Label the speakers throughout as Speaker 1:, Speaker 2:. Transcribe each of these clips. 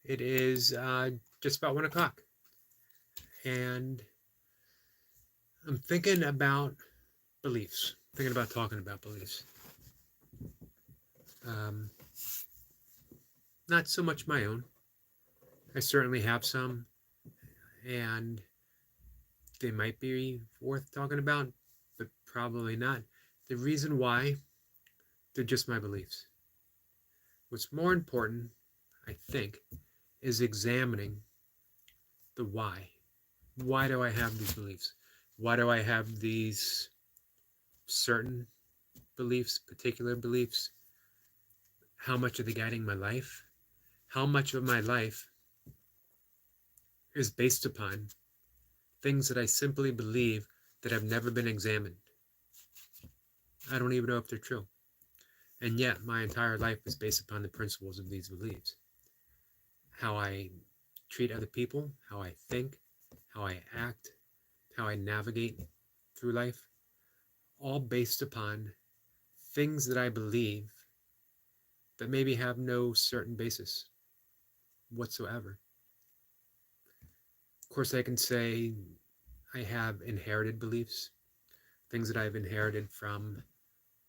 Speaker 1: It is just about 1 o'clock, and I'm thinking about beliefs. Thinking about talking about beliefs. Um, Not so much my own. I certainly have some, and they might be worth talking about, but probably not. The reason why, they're just my beliefs. What's more important, I think, is examining the why. Why do I have these beliefs? Why do I have these certain beliefs, particular beliefs? How much are they guiding my life? How much of my life is based upon things that I simply believe that have never been examined? I don't even know if they're true. And yet, my entire life is based upon the principles of these beliefs. How I treat other people, how I think, how I act, how I navigate through life, all based upon things that I believe that maybe have no certain basis whatsoever. Of course, I can say I have inherited beliefs, things that I've inherited from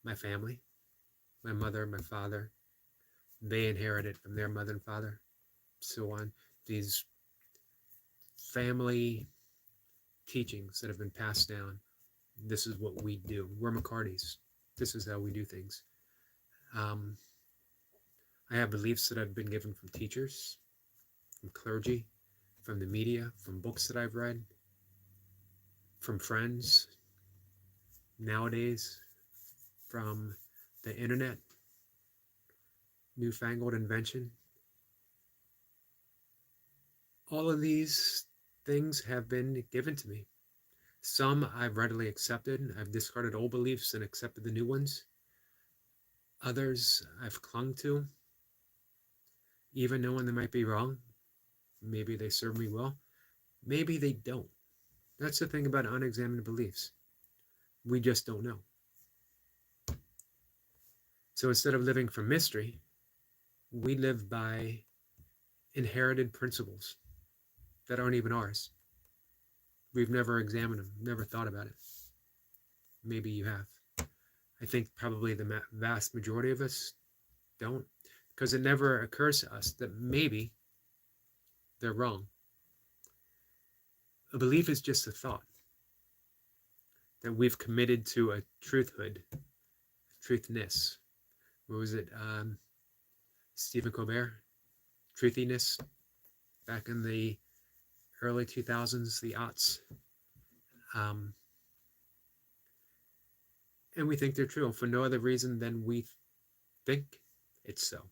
Speaker 1: my family, my mother, my father. They inherited from their mother and father, so on. These family teachings that have been passed down. This is what we do. We're McCartys. This is how we do things. Um, I have beliefs that I've been given from teachers, from clergy, from the media, from books that I've read, from friends, nowadays, from the internet, newfangled invention. All of these things have been given to me. Some I've readily accepted. I've discarded old beliefs and accepted the new ones. Others I've clung to, even knowing they might be wrong. Maybe they serve me well. Maybe they don't. That's the thing about unexamined beliefs. We just don't know. So instead of living from mystery, we live by inherited principles that aren't even ours. We've never examined them, never thought about it. Maybe you have. I think probably the vast majority of us don't, because it never occurs to us that maybe they're wrong. A belief is just a thought that we've committed to a truthhood, truthness. What was it? Stephen Colbert, truthiness, back in the early 2000s, the aughts. Um, and we think they're true for no other reason than we think it's so.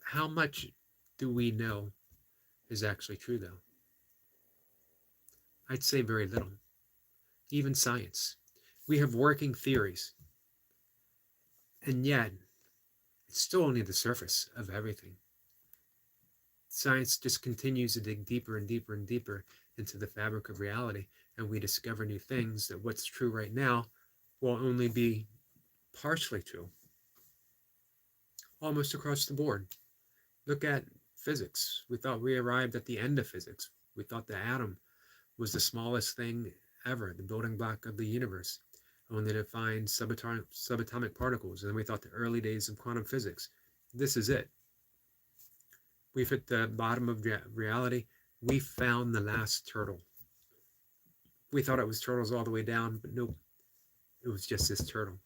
Speaker 1: How much do we know is actually true, though? I'd say very little. Even science. We have working theories, and yet it's still only the surface of everything. Science just continues to dig deeper and deeper and deeper into the fabric of reality, and we discover new things that what's true right now will only be partially true, almost across the board. Look at physics. We thought we arrived at the end of physics. We thought the atom was the smallest thing ever, the building block of the universe, only to find subatomic particles. And then we thought the early days of quantum physics. This is it. We've hit the bottom of reality. We found the last turtle. We thought it was turtles all the way down, but nope. It was just this turtle.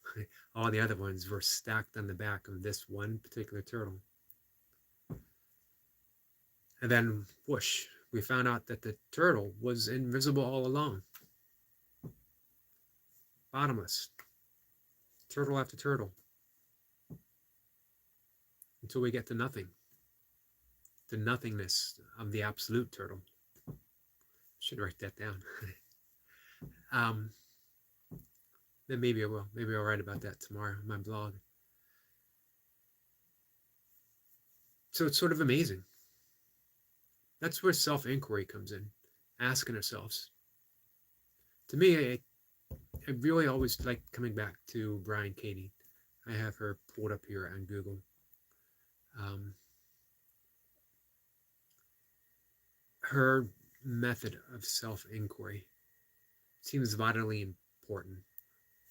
Speaker 1: All the other ones were stacked on the back of this one particular turtle. And then, whoosh, we found out that the turtle was invisible all along. Bottomless. Turtle after turtle. Until we get to nothing. The nothingness of the absolute turtle. Should write that down. Then maybe I will. Maybe I'll write about that tomorrow on my blog. So it's sort of amazing. That's where self-inquiry comes in. Asking ourselves. To me, I really always like coming back to Brian Katie. I have her pulled up here on Google. Um, her method of self-inquiry seems vitally important.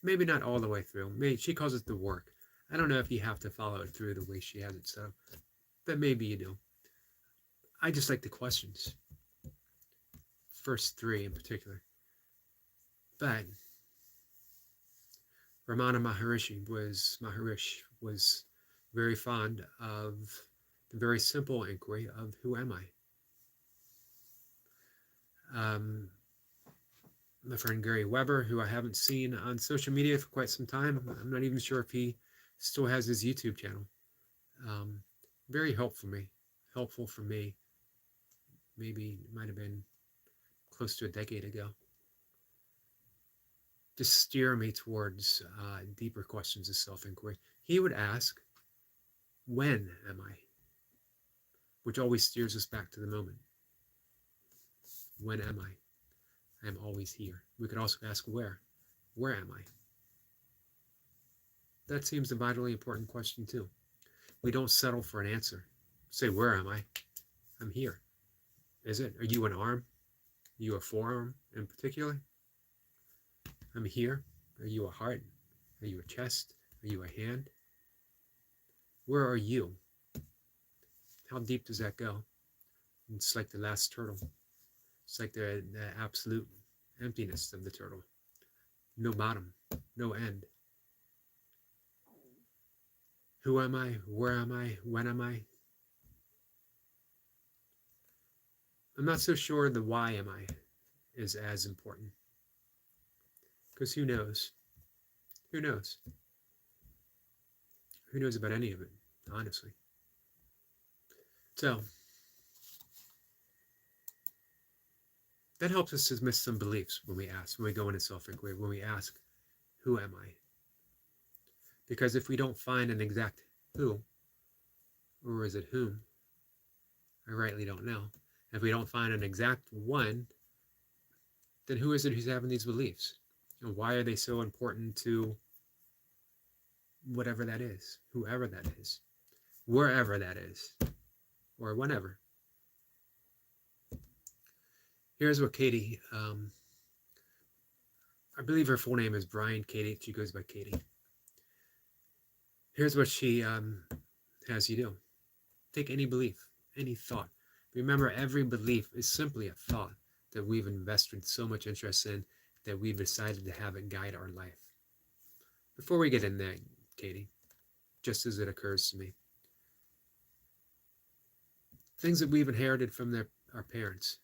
Speaker 1: Maybe not all the way through. Maybe she calls it the work. I don't know if you have to follow it through the way she has it set up, but maybe you do. I just like the questions, first three in particular. But Ramana Maharishi was very fond of the very simple inquiry of who am I? My friend Gary Weber, who I haven't seen on social media for quite some time. I'm not even sure if he still has his YouTube channel. Very helpful for me. Maybe it might have been close to a decade ago. To steer me towards deeper questions of self-inquiry. He would ask, when am I? Which always steers us back to the moment. When am I? I am always here. We could also ask where. Where am I? That seems a vitally important question too. We don't settle for an answer. Say, where am I? I'm here. Is it? Are you an arm? Are you a forearm in particular? I'm here. Are you a heart? Are you a chest? Are you a hand? Where are you? How deep does that go? It's like the last turtle. It's like the absolute emptiness of the turtle. No bottom, no end. Who am I? Where am I? When am I? I'm not so sure the why am I is as important. Because who knows? Who knows? Who knows about any of it, honestly? So, that helps us dismiss some beliefs when we go into self-inquiry, when we ask, who am I? Because if we don't find an exact who, or is it whom, I rightly don't know. If we don't find an exact one, then who is it who's having these beliefs? And why are they so important to whatever that is, whoever that is, wherever that is, or whenever? Here's what Katie, I believe her full name is Brian Katie. She goes by Katie. Here's what she has you do. Take any belief, any thought. Remember, every belief is simply a thought that we've invested so much interest in that we've decided to have it guide our life. Before we get in there, Katie, just as it occurs to me, things that we've inherited from our parents,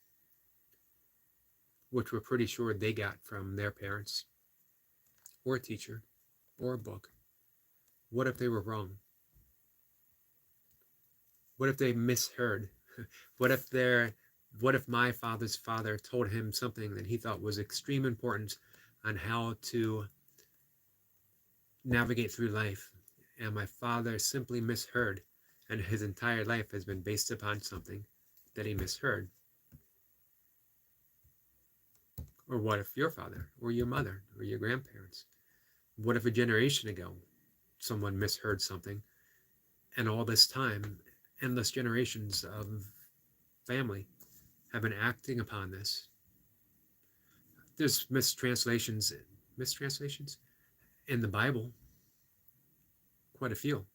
Speaker 1: which we're pretty sure they got from their parents, or a teacher, or a book. What if they were wrong? What if they misheard? What if my father's father told him something that he thought was extreme importance on how to navigate through life, and my father simply misheard, and his entire life has been based upon something that he misheard? Or what if your father, or your mother, or your grandparents? What if a generation ago someone misheard something, and all this time, endless generations of family have been acting upon this? There's mistranslations in the Bible, quite a few.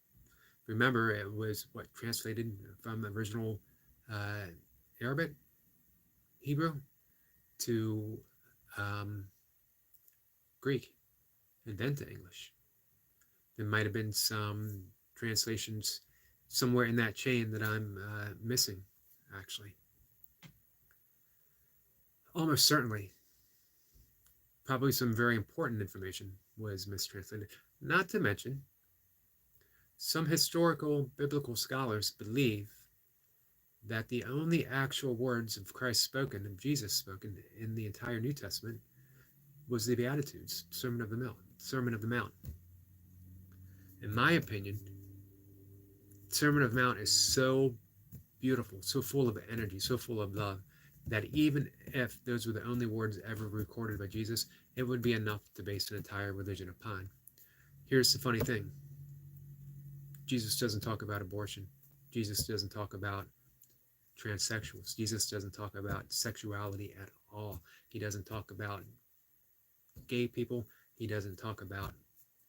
Speaker 1: Remember, it was translated from the original Arabic, Hebrew, to Greek, and then to English. There might have been some translations somewhere in that chain that I'm missing, actually. Almost certainly, probably some very important information was mistranslated. Not to mention, some historical biblical scholars believe that the only actual words of Christ spoken, of Jesus spoken in the entire New Testament, was the Beatitudes, Sermon of the Mount. In my opinion, Sermon of the Mount is so beautiful, so full of energy, so full of love, that even if those were the only words ever recorded by Jesus, it would be enough to base an entire religion upon. Here's the funny thing. Jesus doesn't talk about abortion. Jesus doesn't talk about transsexuals. Jesus doesn't talk about sexuality at all. He doesn't talk about gay people. He doesn't talk about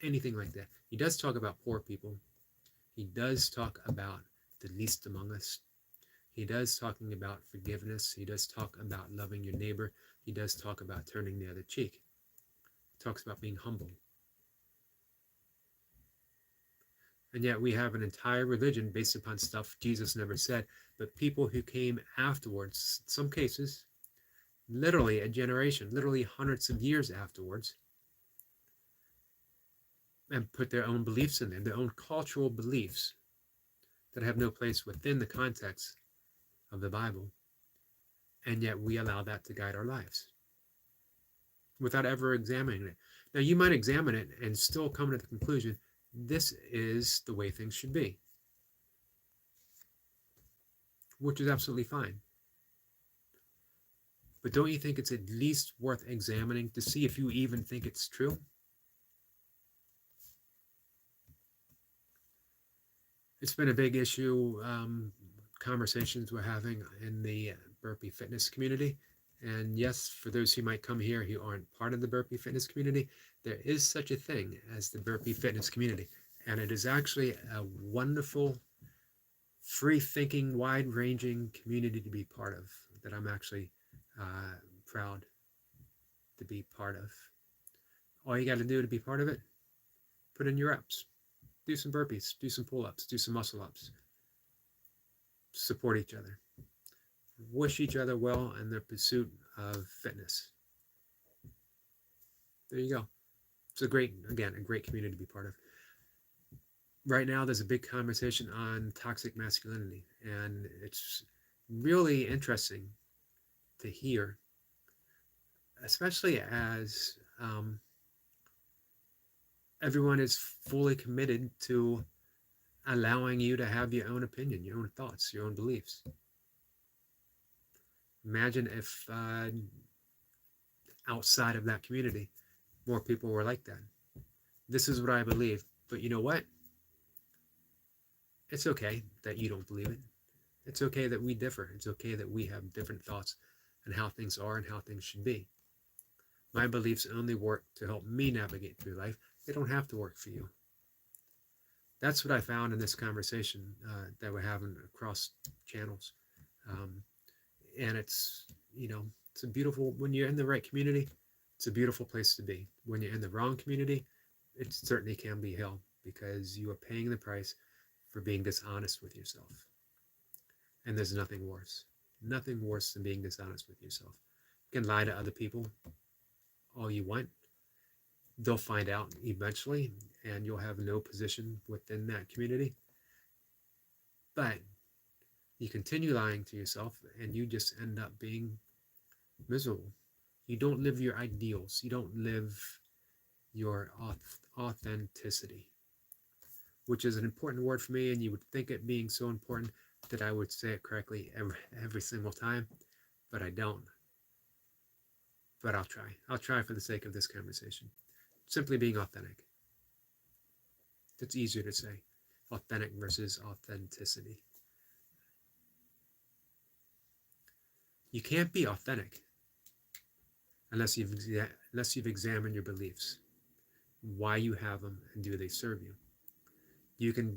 Speaker 1: anything like that. He does talk about poor people. He does talk about the least among us. He does talking about forgiveness. He does talk about loving your neighbor. He does talk about turning the other cheek. He talks about being humble. And yet we have an entire religion based upon stuff Jesus never said, but people who came afterwards, in some cases, literally a generation, literally hundreds of years afterwards, and put their own beliefs in there, their own cultural beliefs that have no place within the context of the Bible. And yet we allow that to guide our lives without ever examining it. Now, you might examine it and still come to the conclusion, this is the way things should be, which is absolutely fine. But don't you think it's at least worth examining to see if you even think it's true? It's been a big issue, conversations we're having in the burpee fitness community. And yes, for those who might come here who aren't part of the burpee fitness community, there is such a thing as the burpee fitness community. And it is actually a wonderful, free-thinking, wide-ranging community to be part of, that I'm actually proud to be part of. All you got to do to be part of it, put in your reps. Do some burpees, do some pull-ups, do some muscle-ups. Support each other. Wish each other well in their pursuit of fitness. There you go. It's a great community to be part of. Right now, there's a big conversation on toxic masculinity, and it's really interesting to hear, especially as everyone is fully committed to allowing you to have your own opinion, your own thoughts, your own beliefs. Imagine if outside of that community, more people were like that. This is what I believe, but you know what? It's okay that you don't believe it. It's okay that we differ. It's okay that we have different thoughts on how things are and how things should be. My beliefs only work to help me navigate through life. They don't have to work for you. That's what I found in this conversation that we're having across channels. And it's, it's a beautiful, when you're in the right community, it's a beautiful place to be. When you're in the wrong community, it certainly can be hell, because you are paying the price for being dishonest with yourself. And there's nothing worse than being dishonest with yourself. You can lie to other people all you want. They'll find out eventually, and you'll have no position within that community. But you continue lying to yourself, and you just end up being miserable. You don't live your ideals. You don't live your authenticity, which is an important word for me, and you would think it being so important that I would say it correctly every single time, but I don't. But I'll try. I'll try for the sake of this conversation. Simply being authentic. It's easier to say. Authentic versus authenticity. You can't be authentic unless you've examined your beliefs, why you have them, and do they serve you. You can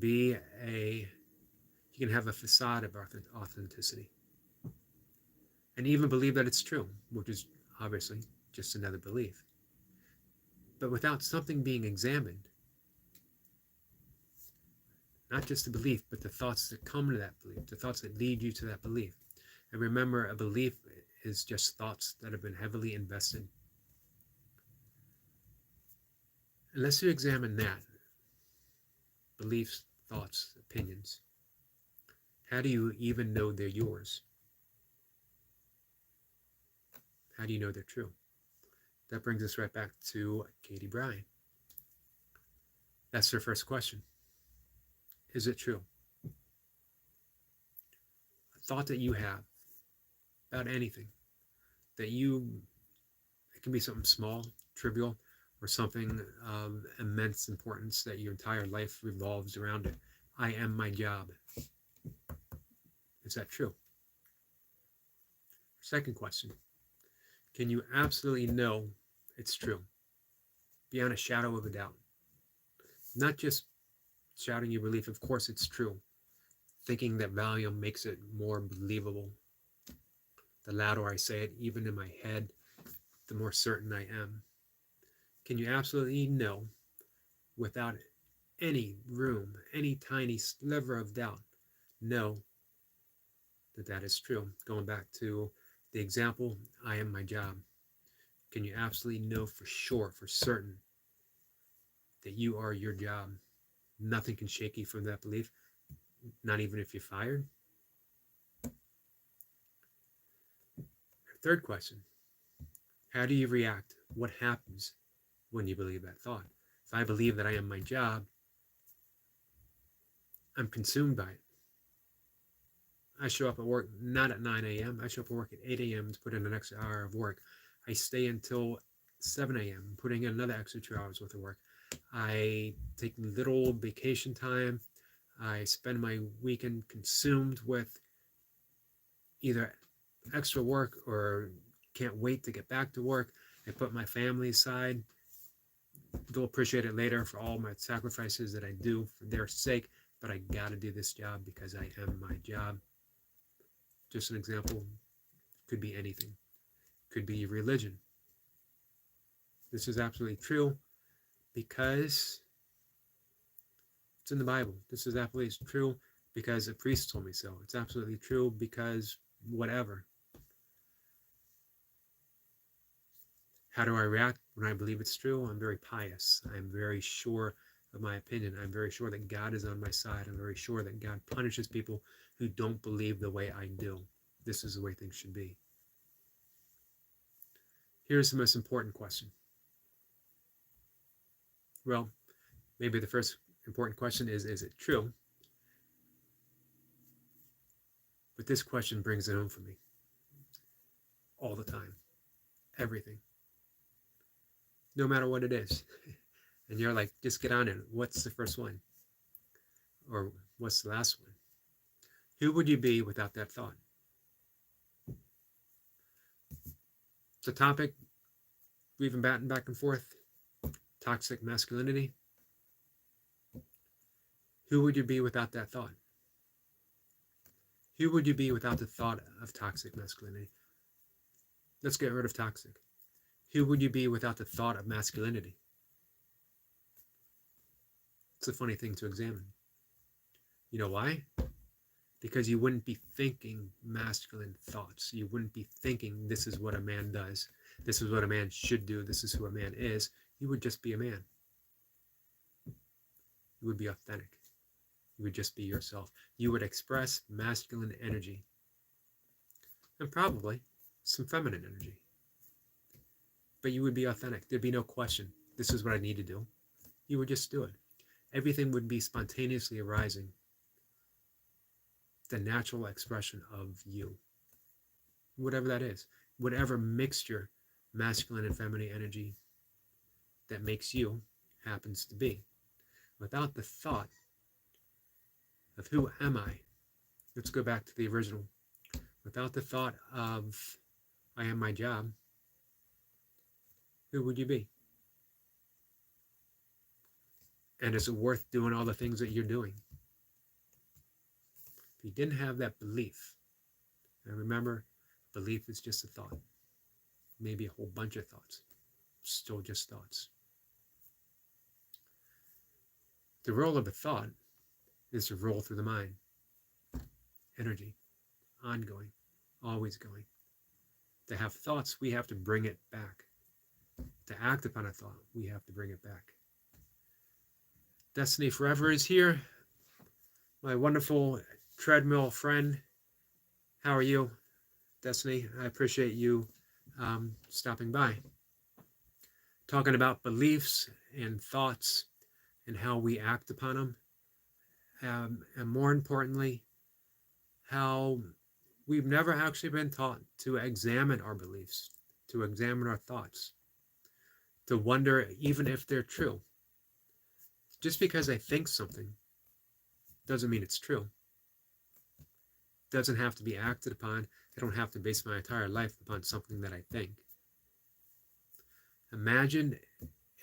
Speaker 1: have a facade of authenticity, and even believe that it's true, which is obviously just another belief. But without something being examined, not just the belief, but the thoughts that come to that belief, the thoughts that lead you to that belief. And remember, a belief is just thoughts that have been heavily invested. Unless you examine that, beliefs, thoughts, opinions, how do you even know they're yours? How do you know they're true? That brings us right back to Katie Bryan. That's her first question. Is it true? A thought that you have about anything, it can be something small, trivial, or something of immense importance that your entire life revolves around it. I am my job. Is that true? Second question, can you absolutely know it's true? Beyond a shadow of a doubt. Not just shouting your belief, of course it's true. Thinking that volume makes it more believable. The louder I say it, even in my head, the more certain I am. Can you absolutely know, without any room, any tiny sliver of doubt, know that that is true? Going back to the example, I am my job. Can you absolutely know for sure, for certain, that you are your job? Nothing can shake you from that belief, not even if you're fired? Third question, how do you react? What happens when you believe that thought? If I believe that I am my job, I'm consumed by it. I show up at work not at 9 a.m. I show up at work at 8 a.m. to put in an extra hour of work. I stay until 7 a.m. putting in another extra 2 hours worth of work. I take little vacation time. I spend my weekend consumed with either extra work or can't wait to get back to work. I put my family aside. They'll appreciate it later for all my sacrifices that I do for their sake, but I gotta do this job because I am my job. Just an example, could be anything. Could be religion. This is absolutely true because it's in the Bible. This is absolutely true because a priest told me so. It's absolutely true because whatever. How do I react when I believe it's true? I'm very pious. I'm very sure of my opinion. I'm very sure that God is on my side. I'm very sure that God punishes people who don't believe the way I do. This is the way things should be. Here's the most important question. Well, maybe the first important question is it true? But this question brings it home for me. All the time. Everything. No matter what it is. And you're like, just get on it. What's the first one? Or what's the last one? Who would you be without that thought? It's a topic we've been batting back and forth. Toxic masculinity. Who would you be without that thought? Who would you be without the thought of toxic masculinity? Let's get rid of toxic. Who would you be without the thought of masculinity? It's a funny thing to examine. You know why? Because you wouldn't be thinking masculine thoughts. You wouldn't be thinking this is what a man does. This is what a man should do. This is who a man is. You would just be a man. You would be authentic. You would just be yourself. You would express masculine energy. And probably some feminine energy. But you would be authentic. There'd be no question. This is what I need to do. You would just do it. Everything would be spontaneously arising. The natural expression of you. Whatever that is. Whatever mixture, masculine and feminine energy that makes you happens to be. Without the thought of who am I? Let's go back to the original. Without the thought of I am my job, who would you be? And is it worth doing all the things that you're doing? If you didn't have that belief, and remember, belief is just a thought. Maybe a whole bunch of thoughts. Still just thoughts. The role of a thought is to roll through the mind. Energy. Ongoing. Always going. To have thoughts, we have to bring it back. To act upon a thought, we have to bring it back. Destiny Forever is here. My wonderful treadmill friend. How are you, Destiny? I appreciate you stopping by. Talking about beliefs and thoughts and how we act upon them. And more importantly, how we've never actually been taught to examine our beliefs, to examine our thoughts, to wonder even if they're true. Just because I think something doesn't mean it's true. doesn't have to be acted upon. I don't have to base my entire life upon something that I think. Imagine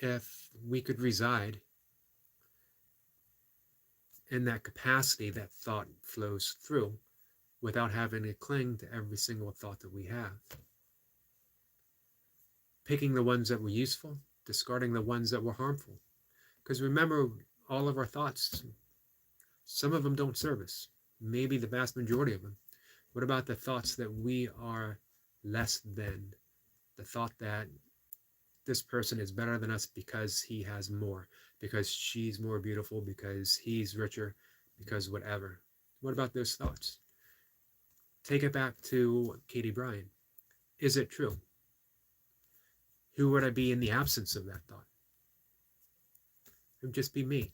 Speaker 1: if we could reside in that capacity that thought flows through without having to cling to every single thought that we have. Picking the ones that were useful, discarding the ones that were harmful. Because remember, all of our thoughts, some of them don't serve us, maybe the vast majority of them. What about the thoughts that we are less than? The thought that this person is better than us because he has more, because she's more beautiful, because he's richer, because whatever. What about those thoughts? Take it back to Katie Bryan. Is it true? Who would I be in the absence of that thought? It would just be me.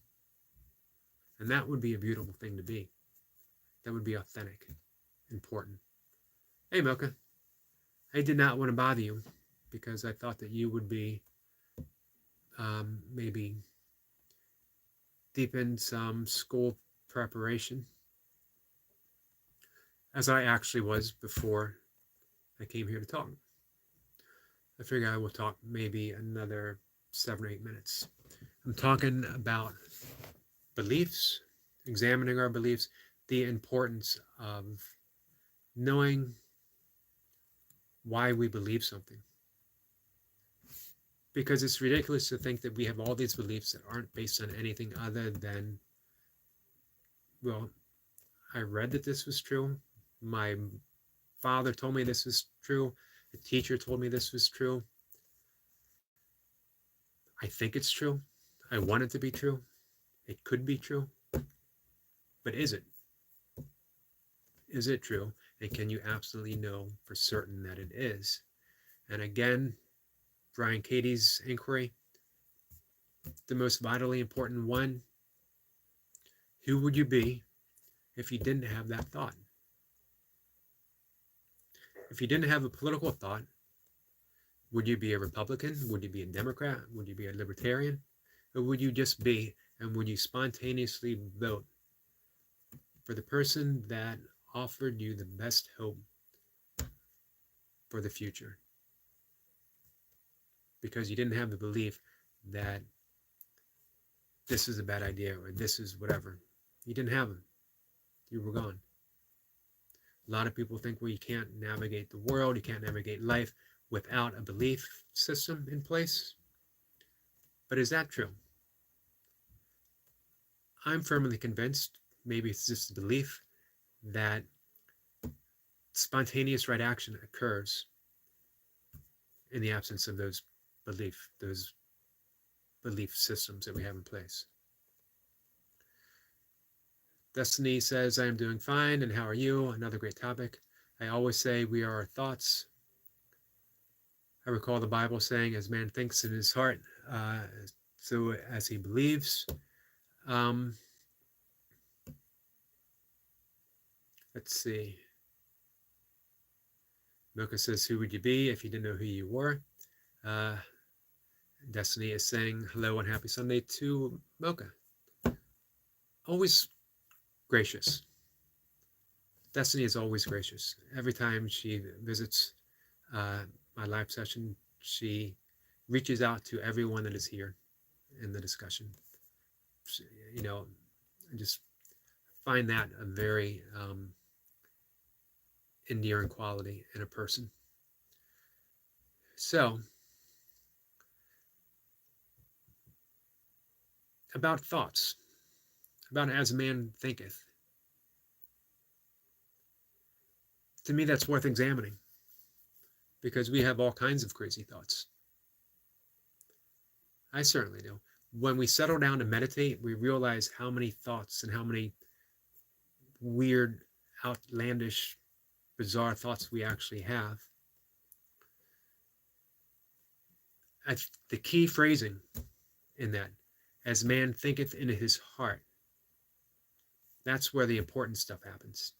Speaker 1: And that would be a beautiful thing to be. That would be authentic, important. Hey, Mocha. I did not want to bother you because I thought that you would be maybe deep in some school preparation, as I actually was before I came here to talk. I figure I will talk maybe another 7 or 8 minutes. I'm talking about beliefs, examining our beliefs, the importance of knowing why we believe something. Because it's ridiculous to think that we have all these beliefs that aren't based on anything other than, well, I read that this was true. My father told me this was true. The teacher told me this was true. I think it's true. I want it to be true. It could be true. But is it? Is it true? And can you absolutely know for certain that it is? And again, Brian Katie's inquiry, the most vitally important one, who would you be if you didn't have that thought? If you didn't have a political thought, would you be a Republican? Would you be a Democrat? Would you be a Libertarian? Or would you just be, and would you spontaneously vote for the person that offered you the best hope for the future? Because you didn't have the belief that this is a bad idea or this is whatever. You didn't have them. You were gone. A lot of people think, well, you can't navigate the world, you can't navigate life without a belief system in place. But is that true? I'm firmly convinced, maybe it's just a belief, that spontaneous right action occurs in the absence of those belief systems that we have in place. Destiny says, I am doing fine, and how are you? Another great topic. I always say we are our thoughts. I recall the Bible saying, as man thinks in his heart, so as he believes. Let's see. Mocha says, who would you be if you didn't know who you were? Destiny is saying hello and happy Sunday to Mocha. Always gracious. Destiny is always gracious. Every time she visits my live session, she reaches out to everyone that is here in the discussion. You know, I just find that a very endearing quality in a person. So, about thoughts, about as a man thinketh. To me, that's worth examining because we have all kinds of crazy thoughts. I certainly do. When we settle down to meditate, we realize how many thoughts and how many weird, outlandish, bizarre thoughts we actually have. The key phrasing in that, as man thinketh in his heart, that's where the important stuff happens.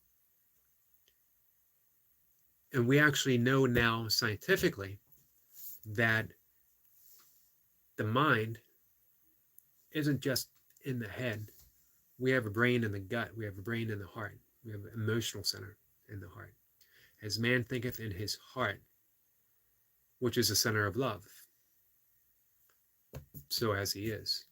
Speaker 1: And we actually know now scientifically that the mind isn't just in the head. We have a brain in the gut. We have a brain in the heart. We have an emotional center. in the heart. As man thinketh in his heart, which is the center of love, so as he is.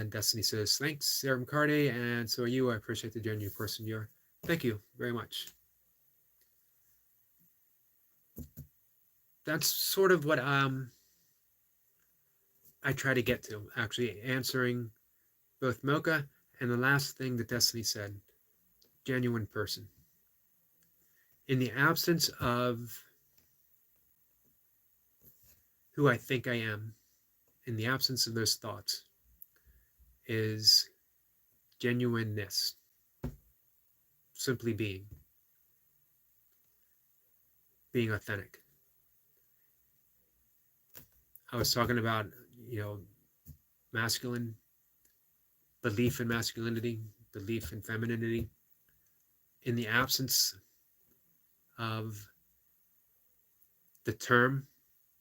Speaker 1: Destiny says, thanks, Sarah mccarty, and so are you. I appreciate the genuine person you are. Thank you very much. That's sort of what I try to get to, actually answering both Mocha and the last thing that Destiny said, genuine person. In the absence of who I think I am, in the absence of those thoughts, is genuineness, simply being authentic. I was talking about, masculine, belief in masculinity, belief in femininity. In the absence of the term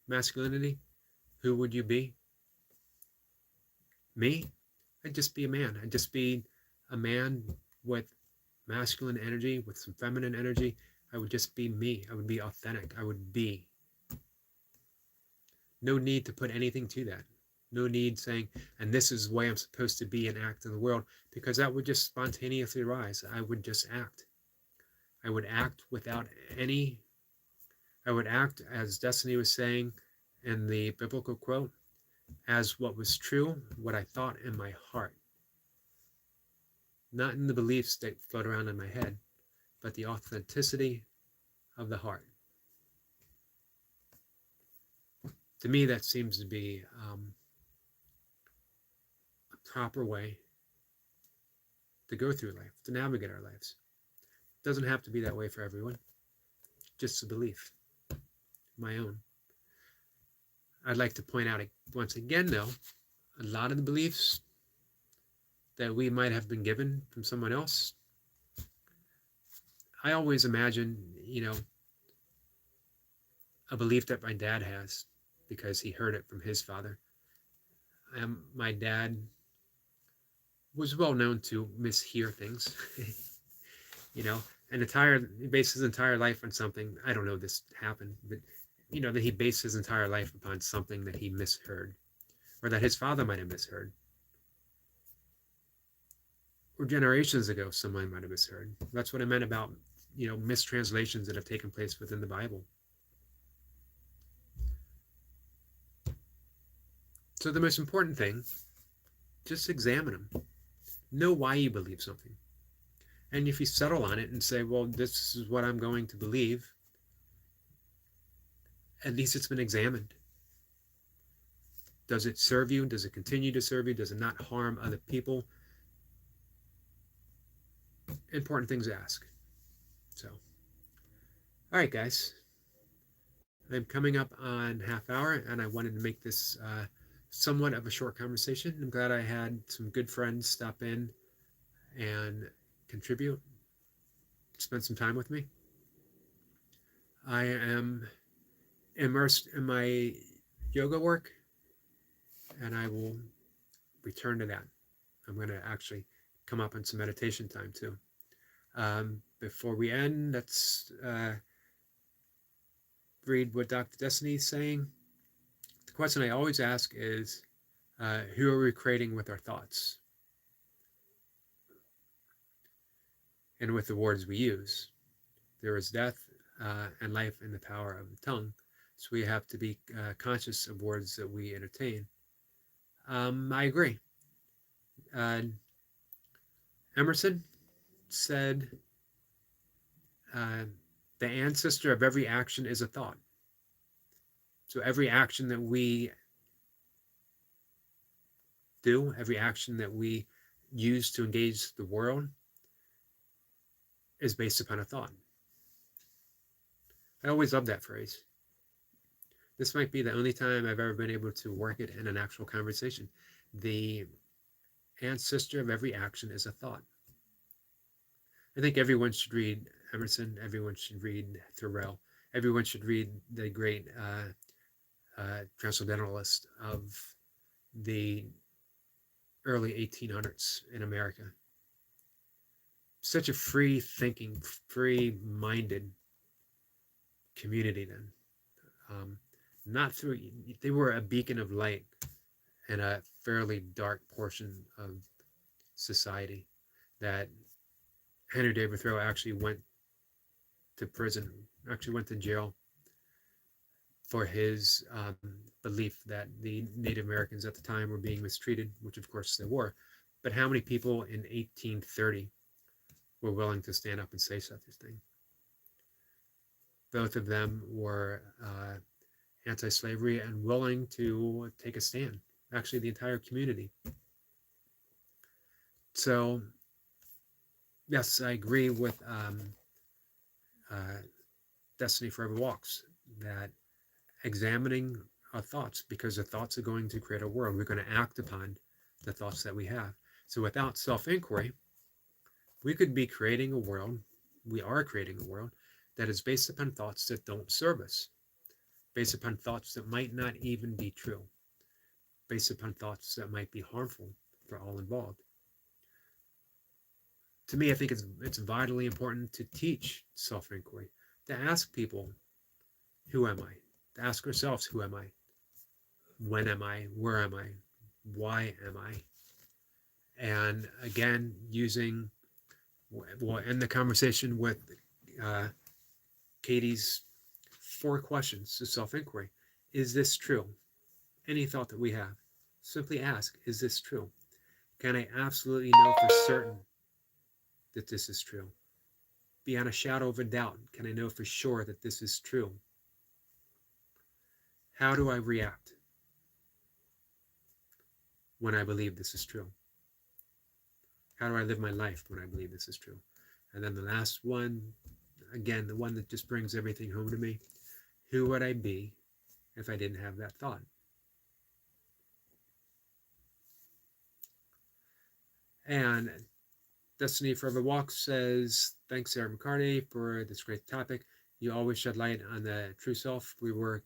Speaker 1: masculinity, who would you be? Me? I'd just be a man. I'd just be a man with masculine energy, with some feminine energy. I would just be me. I would be authentic. I would be. No need to put anything to that. No need saying, and this is the way I'm supposed to be and act in the world, because that would just spontaneously arise. I would just act. I would act without any, I would act, as Destiny was saying in the biblical quote, as what was true, what I thought in my heart. Not in the beliefs that float around in my head, but the authenticity of the heart. To me, that seems to be a proper way to go through life, to navigate our lives. It doesn't have to be that way for everyone. Just a belief, my own. I'd like to point out once again, though, a lot of the beliefs that we might have been given from someone else, I always imagine, a belief that my dad has because he heard it from his father. My dad was well known to mishear things, and he based his entire life on something. I don't know if this happened, but that he based his entire life upon something that he misheard, or that his father might have misheard, or generations ago someone might have misheard. That's what I meant about mistranslations that have taken place within the Bible. So the most important thing, just examine them. Know why you believe something. And if you settle on it and say, well, this is what I'm going to believe, at least it's been examined. Does it serve you? Does it continue to serve you? Does it not harm other people? Important things to ask. So, all right, guys. I'm coming up on half hour, and I wanted to make this somewhat of a short conversation. I'm glad I had some good friends stop in and contribute, spend some time with me. I am immersed in my yoga work, and I will return to that. I'm going to actually come up on some meditation time too. Before we end, let's read what Dr. Destiny is saying. The question I always ask is, who are we creating with our thoughts? And with the words we use. There is death and life in the power of the tongue. So we have to be conscious of words that we entertain. I agree. Emerson said, the ancestor of every action is a thought. So every action that we do, every action that we use to engage the world is based upon a thought. I always love that phrase. This might be the only time I've ever been able to work it in an actual conversation. The ancestor of every action is a thought. I think everyone should read Emerson. Everyone should read Thoreau. Everyone should read the great transcendentalist of the early 1800s in America. Such a free thinking, free minded community then. Not through, they were a beacon of light in a fairly dark portion of society that Henry David Thoreau actually went to prison, actually went to jail for his belief that the Native Americans at the time were being mistreated, which of course they were. But how many people in 1830 were willing to stand up and say such a thing? Both of them were anti-slavery and willing to take a stand. Actually, the entire community. So, yes, I agree with Destiny Forever Walks, that examining our thoughts, because the thoughts are going to create a world. We're going to act upon the thoughts that we have. So without self-inquiry, we could be creating a world, we are creating a world that is based upon thoughts that don't serve us, based upon thoughts that might not even be true, based upon thoughts that might be harmful for all involved. To me, I think it's vitally important to teach self-inquiry, to ask people, who am I? To ask ourselves, who am I? When am I? Where am I? Why am I? And again, we'll end the conversation with Katie's 4 questions to self-inquiry. Is this true? Any thought that we have, simply ask, is this true? Can I absolutely know for certain that this is true? Beyond a shadow of a doubt, can I know for sure that this is true? How do I react when I believe this is true? How do I live my life when I believe this is true? And then the last one, again, the one that just brings everything home to me, who would I be if I didn't have that thought? And Destiny Forever Walk says, thanks, Sarah McCarty, for this great topic. You always shed light on the true self we were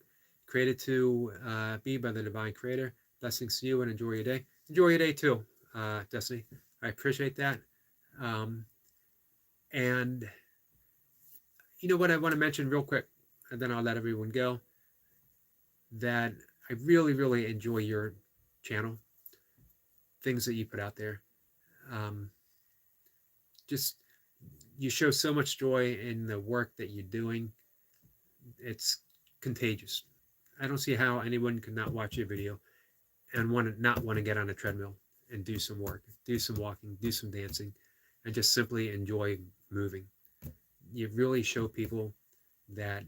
Speaker 1: created to be by the divine creator. Blessings to you and enjoy your day. Enjoy your day too, Destiny. I appreciate that. And you know what I want to mention real quick, and then I'll let everyone go, that I really, really enjoy your channel, things that you put out there. Just, you show so much joy in the work that you're doing. It's contagious. I don't see how anyone could not watch your video and not want to get on a treadmill and do some work, do some walking, do some dancing, and just simply enjoy moving. You really show people that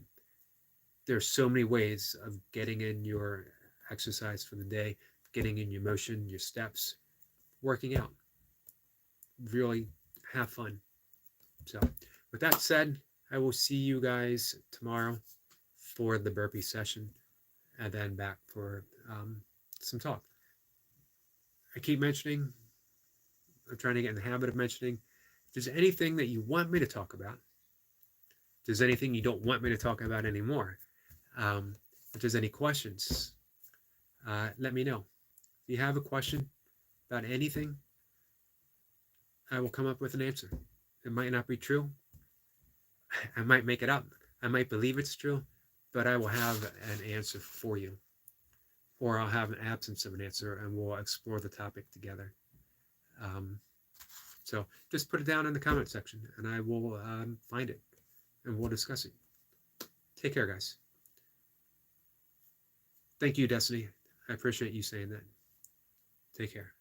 Speaker 1: there's so many ways of getting in your exercise for the day, getting in your motion, your steps, working out. Really have fun. So with that said, I will see you guys tomorrow for the burpee session, and then back for some talk. I keep mentioning, I'm trying to get in the habit of mentioning, if there's anything that you want me to talk about, if there's anything you don't want me to talk about anymore, if there's any questions, let me know. If you have a question about anything, I will come up with an answer. It might not be true. I might make it up. I might believe it's true, but I will have an answer for you. Or I'll have an absence of an answer, and we'll explore the topic together. So just put it down in the comment section, and I will find it, and we'll discuss it. Take care, guys. Thank you, Destiny. I appreciate you saying that. Take care.